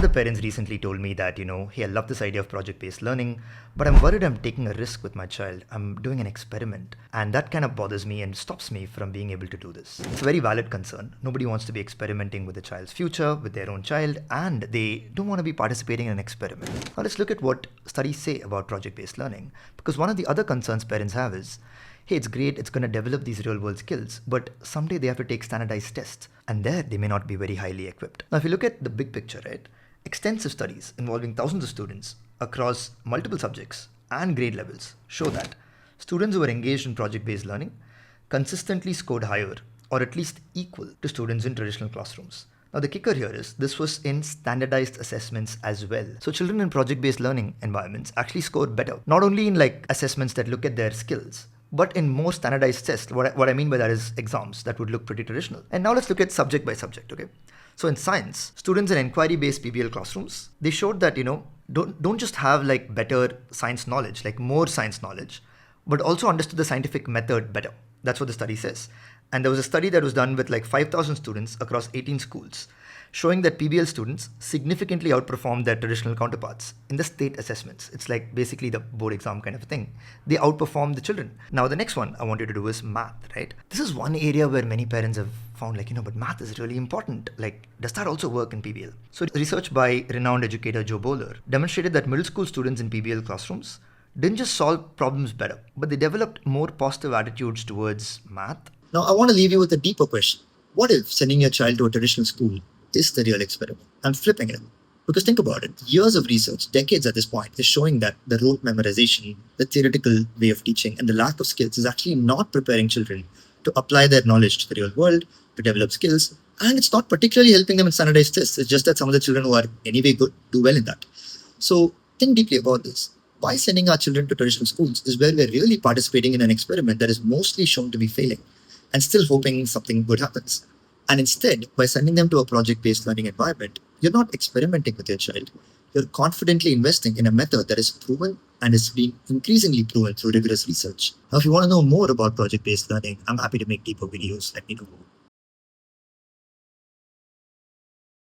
of the parents recently told me that, hey, I love this idea of project-based learning, but I'm worried I'm taking a risk with my child. I'm doing an experiment. And that kind of bothers me and stops me from being able to do this. It's a very valid concern. Nobody wants to be experimenting with a child's future, with their own child, and they don't want to be participating in an experiment. Now let's look at what studies say about project-based learning, because one of the other concerns parents have is, hey, it's great, it's going to develop these real-world skills, but someday they have to take standardized tests, and there they may not be very highly equipped. Now, if you look at the big picture, right, extensive studies involving thousands of students across multiple subjects and grade levels show that students who were engaged in project-based learning consistently scored higher, or at least equal, to students in traditional classrooms. Now, the kicker here is this was in standardized assessments as well. So children in project-based learning environments actually scored better, not only in assessments that look at their skills, but in more standardized tests. What I mean by that is exams that would look pretty traditional. And now let's look at subject by subject, okay? So in science, students in inquiry-based PBL classrooms, they showed that, don't just have better science knowledge, more science knowledge, but also understood the scientific method better. That's what the study says. And there was a study that was done with 5,000 students across 18 schools, showing that PBL students significantly outperformed their traditional counterparts in the state assessments. It's basically the board exam kind of a thing. They outperformed the children. Now, the next one I want you to do is math, right? This is one area where many parents have found but math is really important. Does that also work in PBL? So research by renowned educator Joe Bowler demonstrated that middle school students in PBL classrooms didn't just solve problems better, but they developed more positive attitudes towards math. Now, I want to leave you with a deeper question. What if sending your child to a traditional school is the real experiment? I'm flipping it. Because think about it. Years of research, decades at this point, is showing that the rote memorization, the theoretical way of teaching, and the lack of skills is actually not preparing children to apply their knowledge to the real world, to develop skills, and it's not particularly helping them in standardized tests. It's just that some of the children who are anyway good do well in that. So think deeply about this. By sending our children to traditional schools is where we're really participating in an experiment that is mostly shown to be failing and still hoping something good happens. And instead, by sending them to a project-based learning environment, you're not experimenting with your child. You're confidently investing in a method that is proven and is being increasingly proven through rigorous research. Now, if you want to know more about project-based learning, I'm happy to make deeper videos. Let me know.